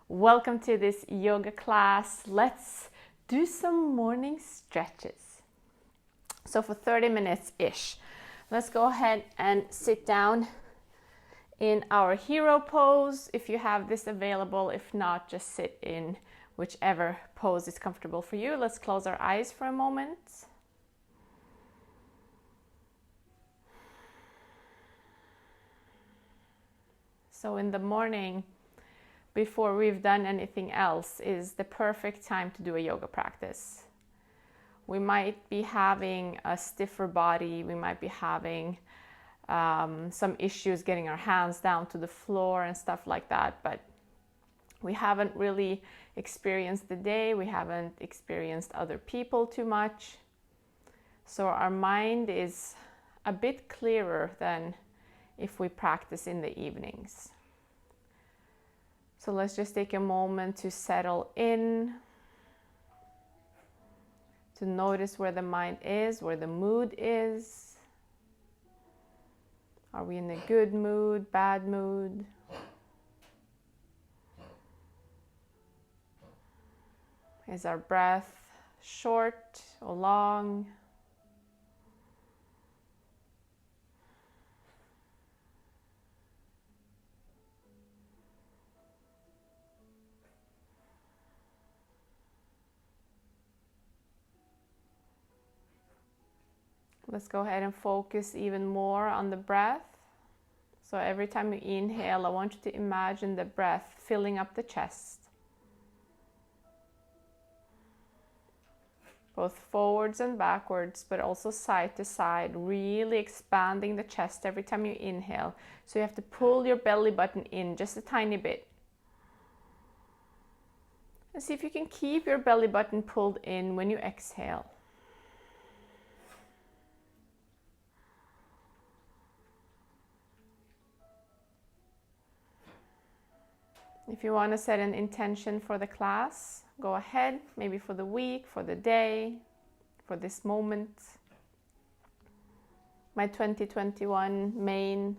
Welcome to this yoga class. Let's do some morning stretches. So for 30 minutes-ish, let's go ahead and sit down in our hero pose if you have this available. If not, just sit in whichever pose is comfortable for you. Let's close our eyes for a moment. So in the morning, before we've done anything else, is the perfect time to do a yoga practice. We might be having a stiffer body, we might be having some issues getting our hands down to the floor and stuff like that, but we haven't really experienced the day, we haven't experienced other people too much, so our mind is a bit clearer than if we practice in the evenings. So let's just take a moment to settle in, to notice where the mind is, where the mood is. Are we in a good mood, bad mood? Is our breath short or long? Let's go ahead and focus even more on the breath. So every time you inhale, I want you to imagine the breath filling up the chest. Both forwards and backwards, but also side to side, really expanding the chest every time you inhale. So you have to pull your belly button in just a tiny bit. And see if you can keep your belly button pulled in when you exhale. If you want to set an intention for the class, go ahead, maybe for the week, for the day, for this moment. My 2021 main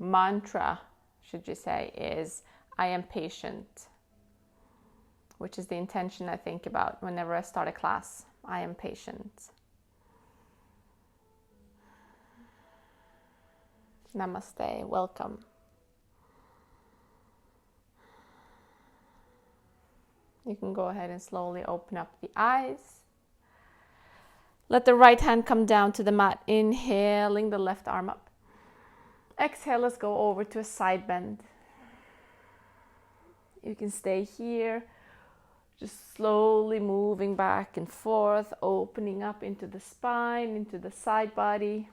mantra, should you say, is I am patient, which is the intention I think about whenever I start a class. I am patient. Namaste, welcome. You can go ahead and slowly open up the eyes. Let the right hand come down to the mat, inhaling the left arm up. Exhale, let's go over to a side bend. You can stay here, just slowly moving back and forth, opening up into the spine, into the side body.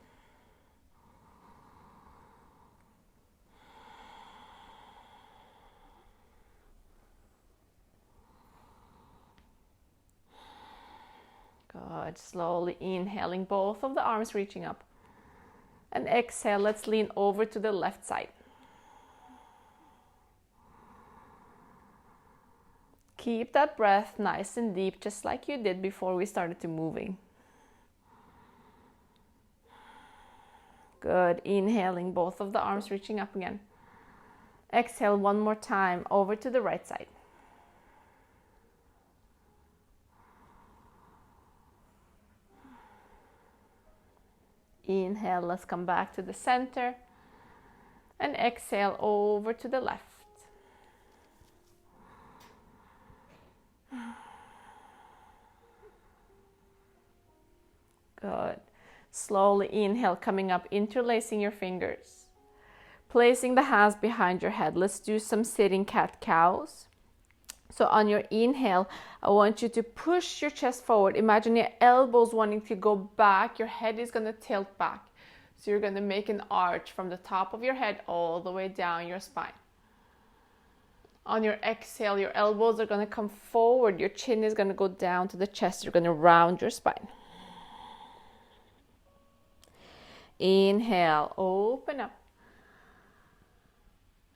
Good. Slowly inhaling, both of the arms reaching up. And exhale, let's lean over to the left side. Keep that breath nice and deep, just like you did before we started to moving. Good. Inhaling, both of the arms reaching up again. Exhale one more time, over to the right side. Inhale, let's come back to the center. And exhale over to the left. Good. Slowly inhale, coming up, interlacing your fingers. Placing the hands behind your head. Let's do some sitting cat-cows. So on your inhale, I want you to push your chest forward. Imagine your elbows wanting to go back. Your head is going to tilt back. So you're going to make an arch from the top of your head all the way down your spine. On your exhale, your elbows are going to come forward. Your chin is going to go down to the chest. You're going to round your spine. Inhale, open up.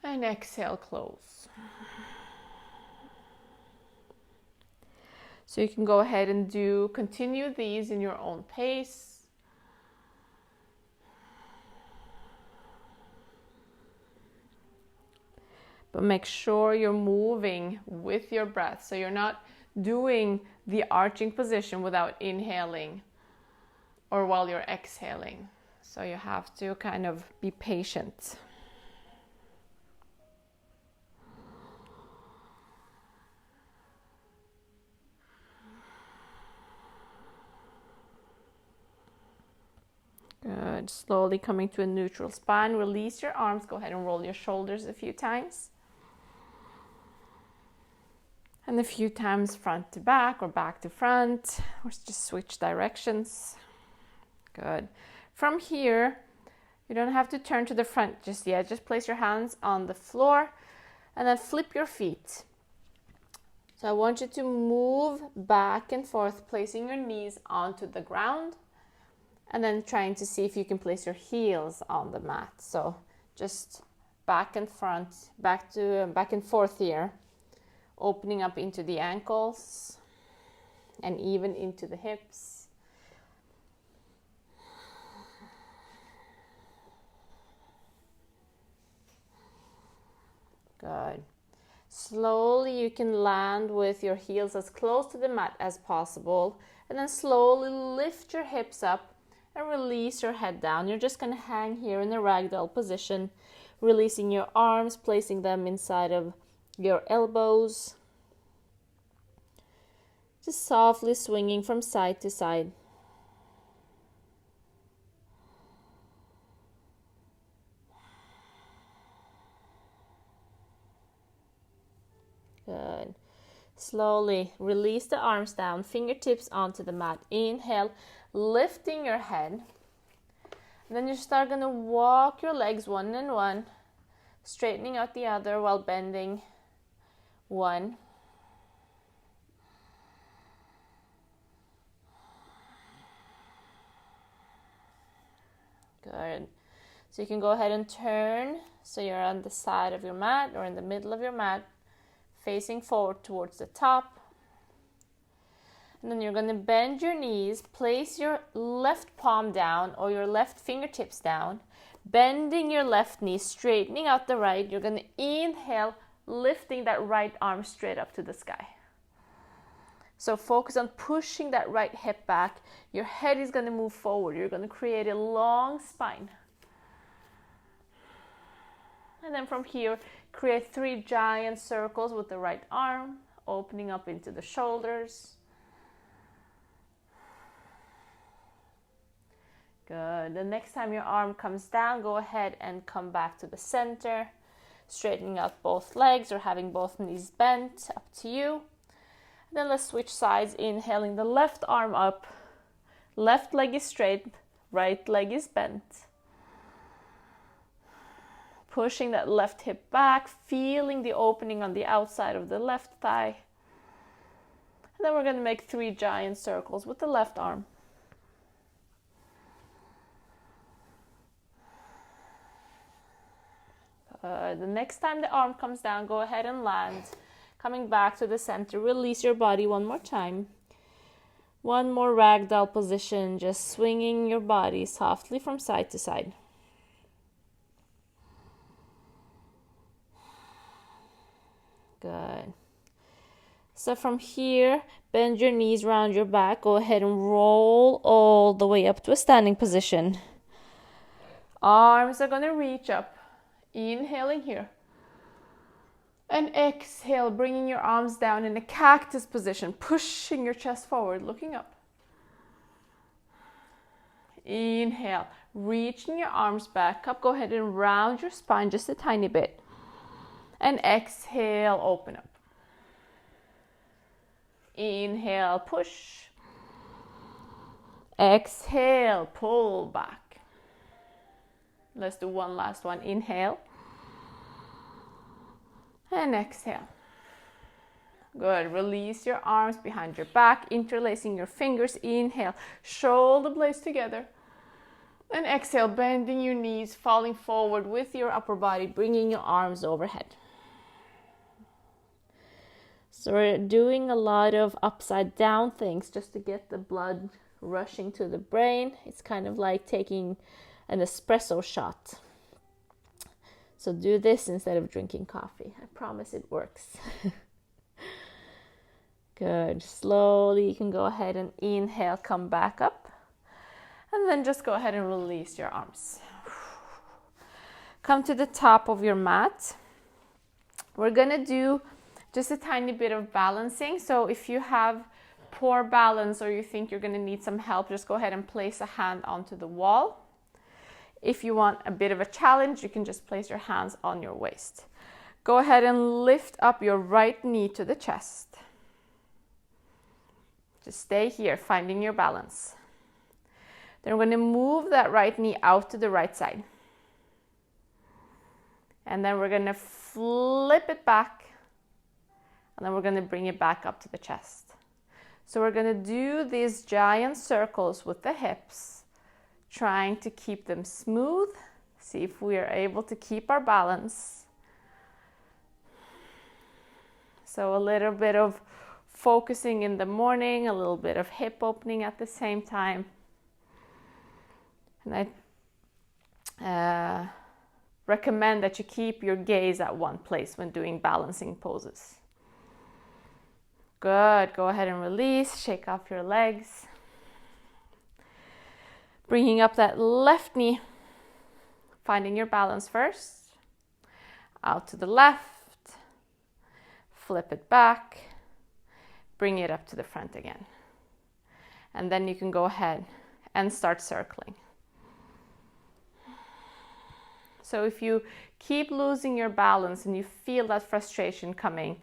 And exhale, close. So you can go ahead and continue these in your own pace. but make sure you're moving with your breath. So you're not doing the arching position without inhaling or while you're exhaling. So you have to kind of be patient. Good. Slowly coming to a neutral spine. Release your arms. Go ahead and roll your shoulders a few times. And a few times front to back or back to front, or just switch directions. Good. From here, you don't have to turn to the front just yet. Just place your hands on the floor and then flip your feet. So I want you to move back and forth, placing your knees onto the ground. And then trying to see if you can place your heels on the mat. So just back and front, back and forth here. Opening up into the ankles and even into the hips. Good. Slowly you can land with your heels as close to the mat as possible. And then slowly lift your hips up. And release your head down. You're just going to hang here in the ragdoll position, releasing your arms, placing them inside of your elbows. Just softly swinging from side to side. Good. Slowly release the arms down, fingertips onto the mat. Inhale. Lifting your head. And then you start going to walk your legs one and one, straightening out the other while bending one. Good. So you can go ahead and turn so you're on the side of your mat or in the middle of your mat, facing forward towards the top. And then you're going to bend your knees, place your left palm down or your left fingertips down, bending your left knee, straightening out the right. You're going to inhale, lifting that right arm straight up to the sky. So focus on pushing that right hip back. Your head is going to move forward. You're going to create a long spine. And then from here, create 3 giant circles with the right arm, opening up into the shoulders. Good. The next time your arm comes down, go ahead and come back to the center, straightening out both legs or having both knees bent, up to you. And then let's switch sides, inhaling the left arm up, left leg is straight, right leg is bent. Pushing that left hip back, feeling the opening on the outside of the left thigh. And then we're going to make 3 giant circles with the left arm. The next time the arm comes down, go ahead and land. Coming back to the center, release your body one more time. One more ragdoll position, just swinging your body softly from side to side. Good. So from here, bend your knees around your back. Go ahead and roll all the way up to a standing position. Arms are going to reach up. Inhaling here. And exhale, bringing your arms down in a cactus position, pushing your chest forward, looking up. Inhale, reaching your arms back up. Go ahead and round your spine just a tiny bit. And exhale, open up. Inhale, push. Exhale, pull back. Let's do one last one. Inhale. And exhale. Good. Release your arms behind your back, interlacing your fingers. Inhale. Shoulder blades together. And exhale, bending your knees, falling forward with your upper body, bringing your arms overhead. So we're doing a lot of upside down things just to get the blood rushing to the brain. It's kind of like taking an espresso shot. So do this instead of drinking coffee. I promise it works. Good. Slowly you can go ahead and inhale, come back up. And then just go ahead and release your arms. Come to the top of your mat. We're gonna do just a tiny bit of balancing. So if you have poor balance or you think you're gonna need some help, just go ahead and place a hand onto the wall. If you want a bit of a challenge, you can just place your hands on your waist. Go ahead and lift up your right knee to the chest. Just stay here, finding your balance. Then we're going to move that right knee out to the right side. And then we're going to flip it back. And then we're going to bring it back up to the chest. So we're going to do these giant circles with the hips, trying to keep them smooth. See if we are able to keep our balance. So a little bit of focusing in the morning, a little bit of hip opening at the same time. And I recommend that you keep your gaze at one place when doing balancing poses. Good. Go ahead and release. Shake off your legs. Bringing up that left knee. Finding your balance first. Out to the left. Flip it back. Bring it up to the front again. And then you can go ahead and start circling. So if you keep losing your balance and you feel that frustration coming,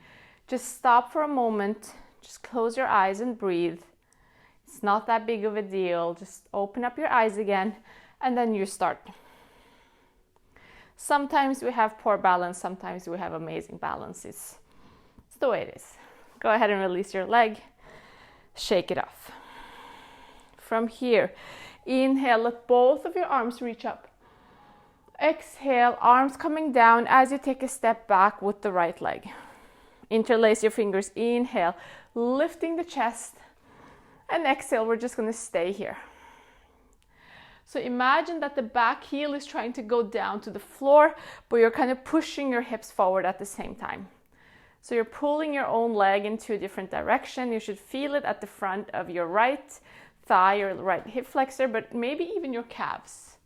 just stop for a moment, just close your eyes and breathe. It's not that big of a deal. Just open up your eyes again and then you start. Sometimes we have poor balance, sometimes we have amazing balance. It's the way it is. Go ahead and release your leg. Shake it off. From here, inhale, let both of your arms reach up. Exhale, arms coming down as you take a step back with the right leg. Interlace your fingers, inhale, lifting the chest. And exhale, we're just going to stay here. So imagine that the back heel is trying to go down to the floor, but you're kind of pushing your hips forward at the same time. So you're pulling your own leg into a different direction. You should feel it at the front of your right thigh or right hip flexor, but maybe even your calves.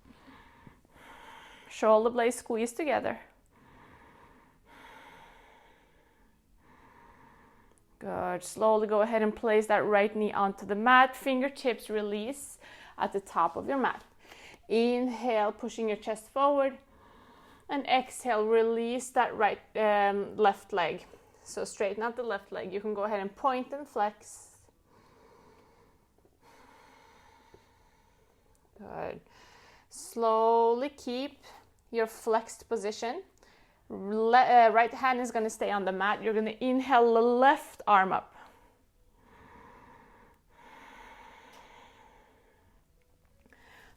Shoulder blades squeeze together. Good. Slowly go ahead and place that right knee onto the mat. Fingertips release at the top of your mat. Inhale, pushing your chest forward. And exhale, release that left leg. So straighten out the left leg. You can go ahead and point and flex. Good. Slowly keep your flexed position. Right hand is going to stay on the mat. You're going to inhale the left arm up.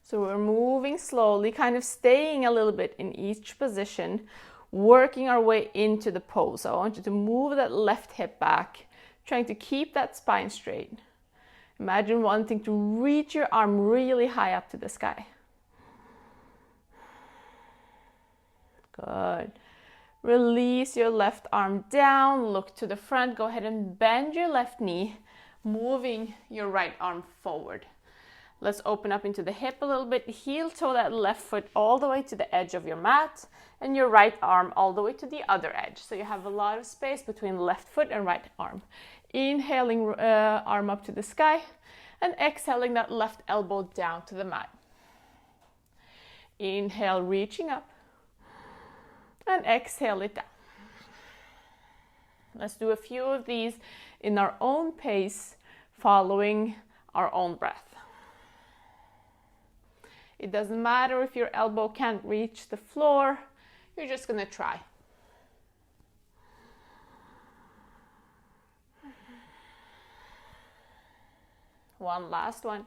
So we're moving slowly, kind of staying a little bit in each position, working our way into the pose. So I want you to move that left hip back, trying to keep that spine straight. Imagine wanting to reach your arm really high up to the sky. Good. Release your left arm down, look to the front. Go ahead and bend your left knee, moving your right arm forward. Let's open up into the hip a little bit. Heel toe that left foot all the way to the edge of your mat and your right arm all the way to the other edge. So you have a lot of space between left foot and right arm. Inhaling arm up to the sky and exhaling that left elbow down to the mat. Inhale, reaching up. And exhale it down. Let's do a few of these in our own pace, following our own breath. It doesn't matter if your elbow can't reach the floor, you're just going to try. One last one.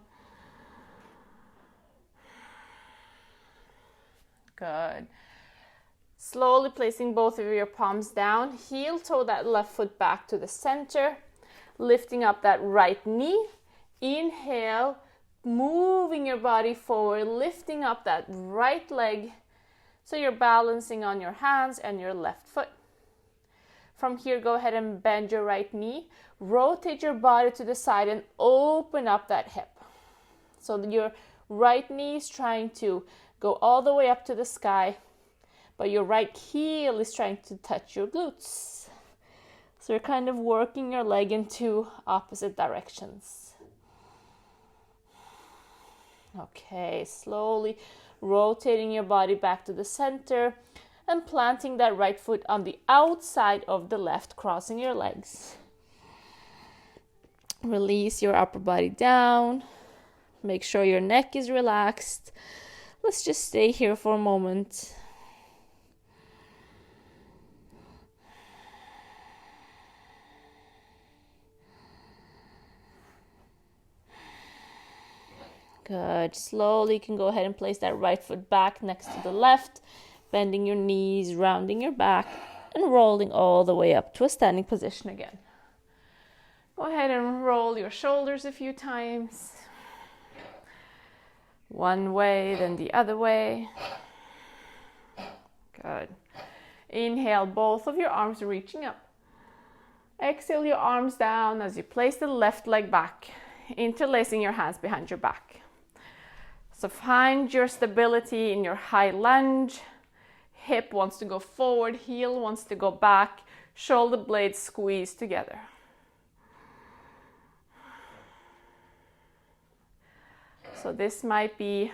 Good. Slowly placing both of your palms down, heel toe that left foot back to the center, lifting up that right knee. Inhale, moving your body forward, lifting up that right leg, So you're balancing on your hands and your left foot. From here, go ahead and bend your right knee. Rotate your body to the side and open up that hip. So your right knee is trying to go all the way up to the sky, but your right heel is trying to touch your glutes. So you're kind of working your leg in two opposite directions. Okay, slowly rotating your body back to the center and planting that right foot on the outside of the left, crossing your legs. Release your upper body down. Make sure your neck is relaxed. Let's just stay here for a moment. Good. Slowly you can go ahead and place that right foot back next to the left, bending your knees, rounding your back, and rolling all the way up to a standing position again. Go ahead and roll your shoulders a few times. One way, then the other way. Good. Inhale, both of your arms reaching up. Exhale your arms down as you place the left leg back, interlacing your hands behind your back. So find your stability in your high lunge. Hip wants to go forward, heel wants to go back, shoulder blades squeeze together. So this might be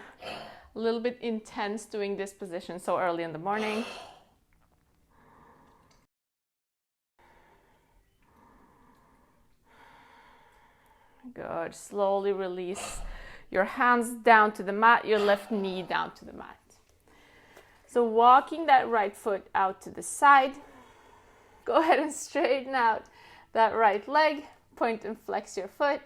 a little bit intense doing this position so early in the morning. Good. Slowly release your hands down to the mat, your left knee down to the mat. So walking that right foot out to the side. Go ahead and straighten out that right leg. Point and flex your foot.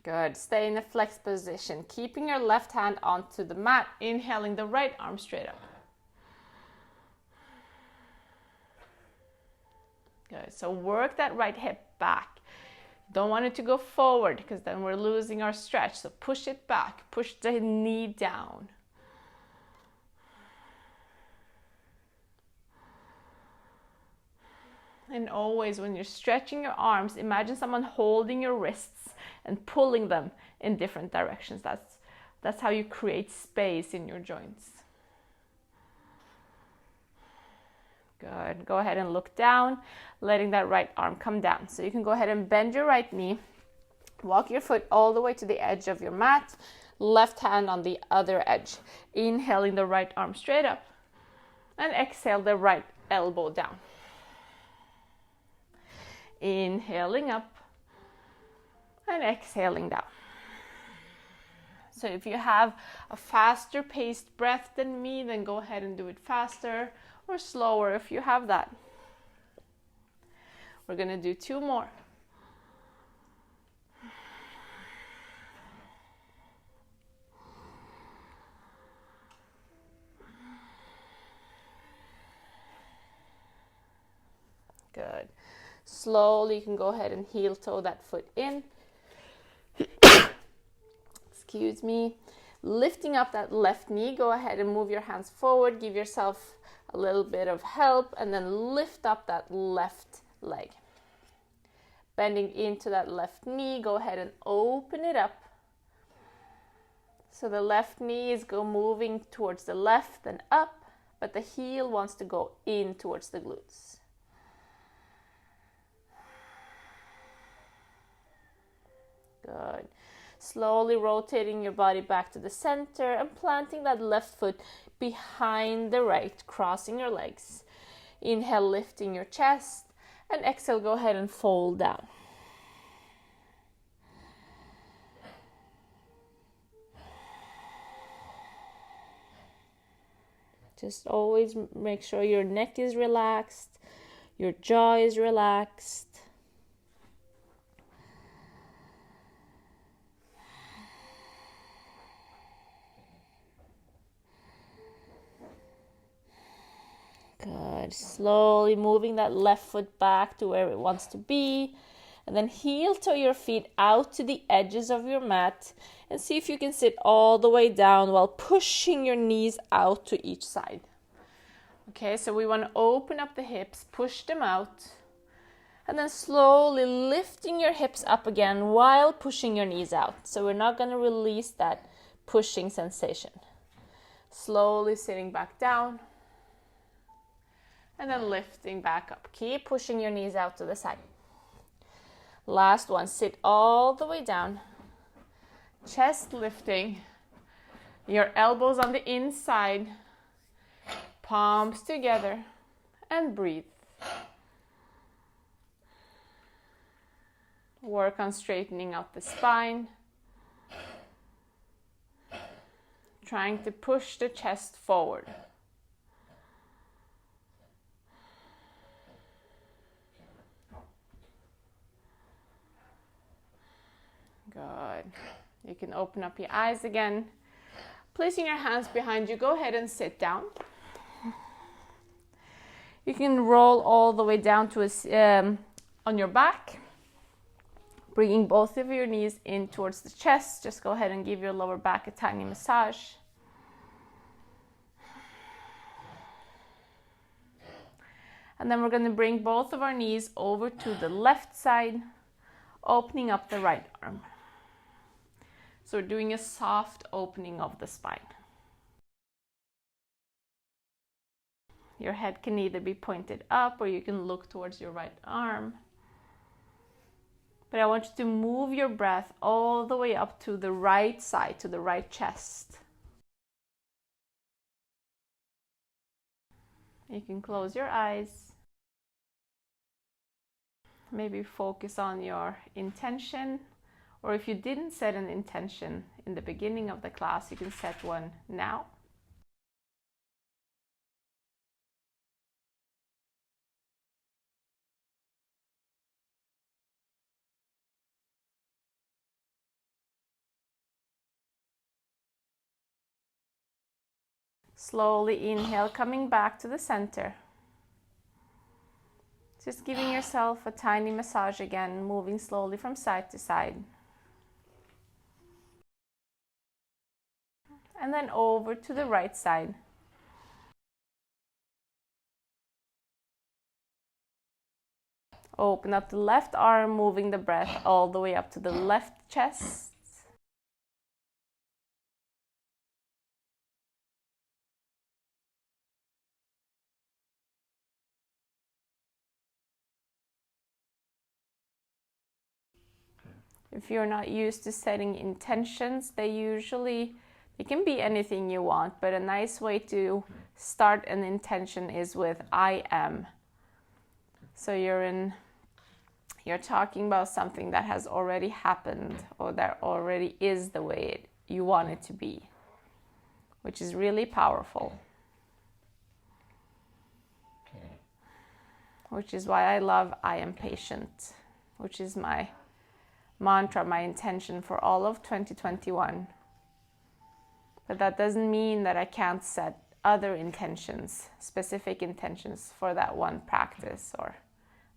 Good. Stay in a flex position, keeping your left hand onto the mat, inhaling the right arm straight up. Good. So work that right hip back. Don't want it to go forward because then we're losing our stretch. So push it back. Push the knee down. And always when you're stretching your arms, imagine someone holding your wrists and pulling them in different directions. That's how you create space in your joints. Good. Go ahead and look down, letting that right arm come down. So you can go ahead and bend your right knee, walk your foot all the way to the edge of your mat, left hand on the other edge. Inhaling the right arm straight up and exhale the right elbow down. Inhaling up and exhaling down. So if you have a faster paced breath than me, then go ahead and do it faster or slower if you have that. We're going to do 2 more. Good. Slowly you can go ahead and heel toe that foot in. Excuse me. Lifting up that left knee, go ahead and move your hands forward, give yourself a little bit of help, and then lift up that left leg. Bending into that left knee, go ahead and open it up. So the left knee is moving towards the left and up, but the heel wants to go in towards the glutes. Good. Slowly rotating your body back to the center and planting that left foot behind the right, crossing your legs. Inhale, lifting your chest, and exhale, go ahead and fold down. Just always make sure your neck is relaxed, your jaw is relaxed. Good. Slowly moving that left foot back to where it wants to be And then heel toe your feet out to the edges of your mat and see if you can sit all the way down while pushing your knees out to each side. Okay, so we want to open up the hips, push them out, and then slowly lifting your hips up again while pushing your knees out. So we're not going to release that pushing sensation. Slowly sitting back down, and then lifting back up. Keep pushing your knees out to the side. Last one, sit all the way down, chest lifting, your elbows on the inside, palms together, and breathe. Work on straightening out the spine, trying to push the chest forward. Good. You can open up your eyes again. Placing your hands behind you, go ahead and sit down. You can roll all the way down to on your back, bringing both of your knees in towards the chest. Just go ahead and give your lower back a tiny massage. And then we're going to bring both of our knees over to the left side, opening up the right arm. So we're doing a soft opening of the spine. Your head can either be pointed up or you can look towards your right arm. But I want you to move your breath all the way up to the right side, to the right chest. You can close your eyes. Maybe focus on your intention. Or if you didn't set an intention in the beginning of the class, you can set one now. Slowly inhale, coming back to the center. Just giving yourself a tiny massage again, moving slowly from side to side. And then over to the right side. Open up the left arm, moving the breath all the way up to the left chest. If you're not used to setting intentions, it can be anything you want, but a nice way to start an intention is with I am. So you're talking about something that has already happened or that already is the way you want it to be, which is really powerful. Which is why I love I am patient, which is my mantra, my intention for all of 2021. But that doesn't mean that I can't set other intentions, specific intentions for that one practice or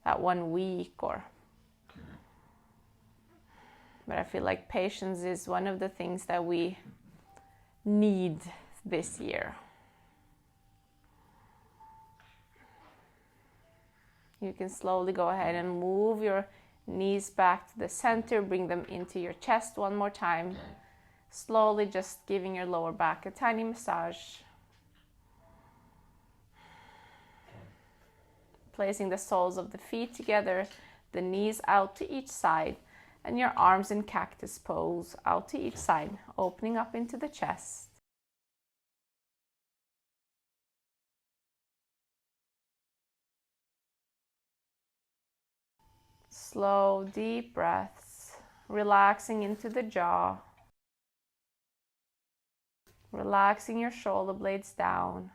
that 1 week but I feel like patience is one of the things that we need this year. You can slowly go ahead and move your knees back to the center, bring them into your chest one more time. Slowly just giving your lower back a tiny massage. Placing the soles of the feet together, the knees out to each side, and your arms in cactus pose out to each side, opening up into the chest. Slow, deep breaths, relaxing into the jaw, relaxing your shoulder blades down.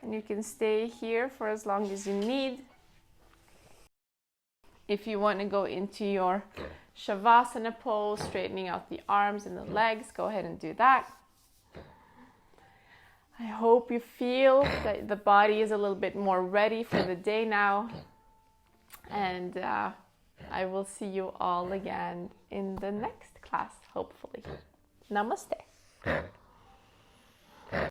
And you can stay here for as long as you need. If you want to go into your Shavasana pose, straightening out the arms and the legs, go ahead and do that. I hope you feel that the body is a little bit more ready for the day now. And I will see you all again in the next class, hopefully. Namaste.